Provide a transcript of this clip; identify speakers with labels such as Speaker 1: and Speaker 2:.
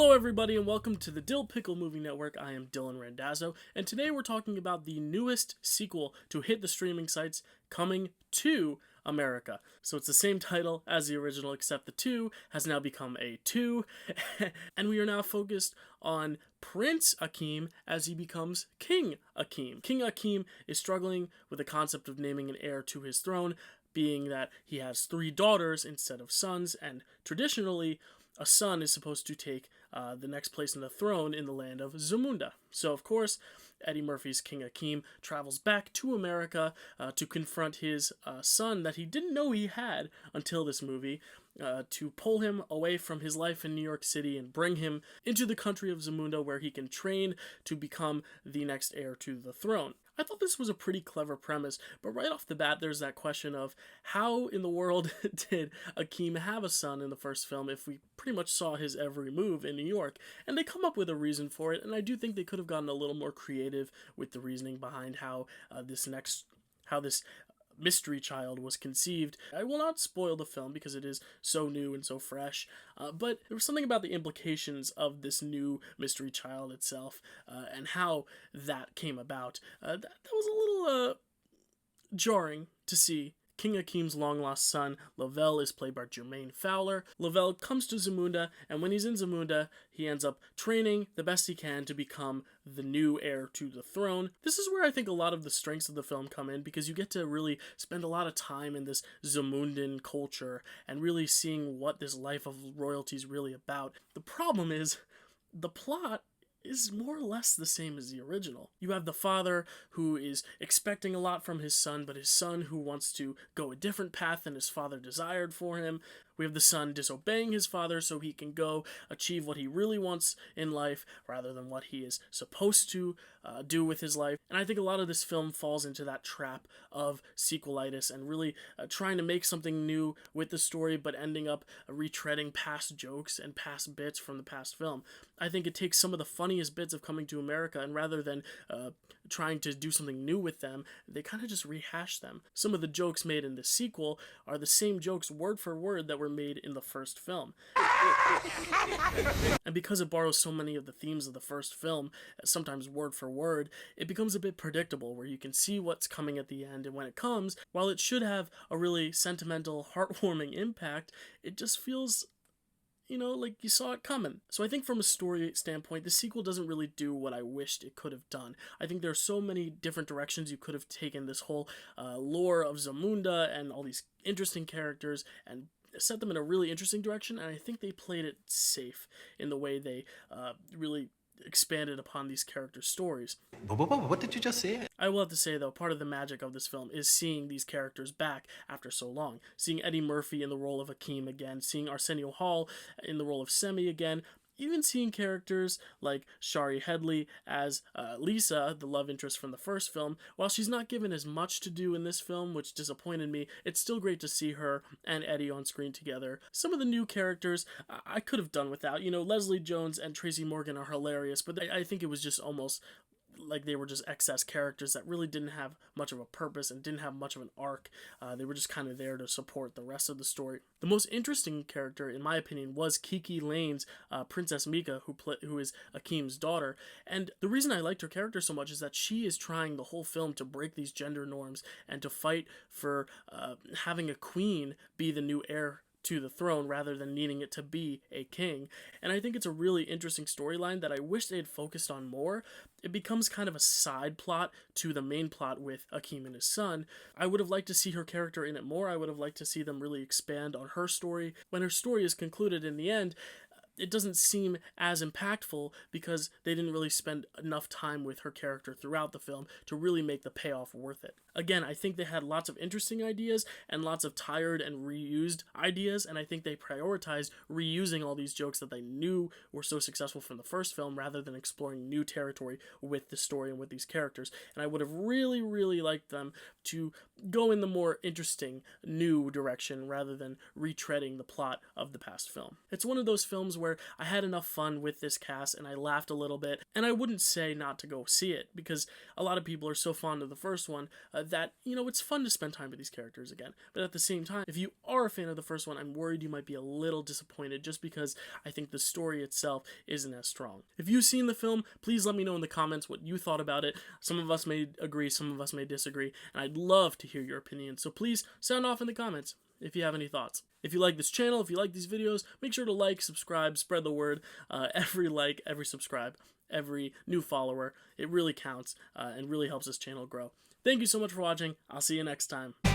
Speaker 1: Hello everybody and welcome to the Dill Pickle Movie Network. I am Dylan Randazzo, and today we're talking about the newest sequel to hit the streaming sites, Coming to America. So it's the same title as the original, except the 2 has now become a 2, and we are now focused on Prince Akeem as he becomes King Akeem. King Akeem is struggling with the concept of naming an heir to his throne, being that he has 3 daughters instead of sons, and traditionally a son is supposed to take the next place in the throne in the land of Zamunda. So, of course, Eddie Murphy's King Akeem travels back to America to confront his son that he didn't know he had until this movie, to pull him away from his life in New York City and bring him into the country of Zamunda where he can train to become the next heir to the throne. I thought this was a pretty clever premise, but right off the bat there's that question of how in the world did Akeem have a son in the first film if we pretty much saw his every move in New York? And they come up with a reason for it, and I do think they could have gotten a little more creative with the reasoning behind how this mystery child was conceived. I will not spoil the film because it is so new and so fresh, but there was something about the implications of this new mystery child itself and how that came about. That was a little jarring to see. King Akeem's long-lost son, Lavelle, is played by Jermaine Fowler. Lavelle comes to Zamunda, and when he's in Zamunda, he ends up training the best he can to become the new heir to the throne. This is where I think a lot of the strengths of the film come in, because you get to really spend a lot of time in this Zamundan culture and really seeing what this life of royalty is really about. The problem is, the plot is more or less the same as the original. You have the father who is expecting a lot from his son, but his son who wants to go a different path than his father desired for him. We have the son disobeying his father so he can go achieve what he really wants in life rather than what he is supposed to do with his life. And I think a lot of this film falls into that trap of sequelitis and really trying to make something new with the story but ending up retreading past jokes and past bits from the past film. I think it takes some of the funniest bits of Coming to America, and rather than trying to do something new with them, they kind of just rehash them. Some of the jokes made in the sequel are the same jokes word for word that were made in the first film. And because it borrows so many of the themes of the first film, sometimes word for word, it becomes a bit predictable, where you can see what's coming at the end, and when it comes, while it should have a really sentimental, heartwarming impact, it just feels, like you saw it coming. So I think from a story standpoint, the sequel doesn't really do what I wished it could have done. I think there are so many different directions you could have taken this whole lore of Zamunda and all these interesting characters and set them in a really interesting direction, and I think they played it safe in the way they really expanded upon these characters' stories.
Speaker 2: What did you just say?
Speaker 1: I will have to say, though, part of the magic of this film is seeing these characters back after so long. Seeing Eddie Murphy in the role of Akeem again, seeing Arsenio Hall in the role of Semi again, even seeing characters like Shari Headley as Lisa, the love interest from the first film. While she's not given as much to do in this film, which disappointed me, it's still great to see her and Eddie on screen together. Some of the new characters I could have done without. Leslie Jones and Tracy Morgan are hilarious, but I think it was just almost like they were just excess characters that really didn't have much of a purpose and didn't have much of an arc. They were just kind of there to support the rest of the story. The most interesting character, in my opinion, was Kiki Lane's Princess Mika, who is Akeem's daughter. And the reason I liked her character so much is that she is trying the whole film to break these gender norms and to fight for having a queen be the new heir to the throne rather than needing it to be a king. And I think it's a really interesting storyline that I wish they had focused on more. It becomes kind of a side plot to the main plot with Akeem and his son. I would have liked to see her character in it more. I would have liked to see them really expand on her story. When her story is concluded in the end, it doesn't seem as impactful because they didn't really spend enough time with her character throughout the film to really make the payoff worth it. Again, I think they had lots of interesting ideas and lots of tired and reused ideas, and I think they prioritized reusing all these jokes that they knew were so successful from the first film rather than exploring new territory with the story and with these characters. And I would have really, really liked them to go in the more interesting new direction rather than retreading the plot of the past film. It's one of those films where I had enough fun with this cast and I laughed a little bit. And I wouldn't say not to go see it, because a lot of people are so fond of the first one that, it's fun to spend time with these characters again. But at the same time, if you are a fan of the first one, I'm worried you might be a little disappointed, just because I think the story itself isn't as strong. If you've seen the film, please let me know in the comments what you thought about it. Some of us may agree, some of us may disagree, and I'd love to hear your opinion. So please sound off in the comments if you have any thoughts. If you like this channel, if you like these videos, make sure to like, subscribe, spread the word. Every like, every subscribe, every new follower, it really counts and really helps this channel grow. Thank you so much for watching. I'll see you next time.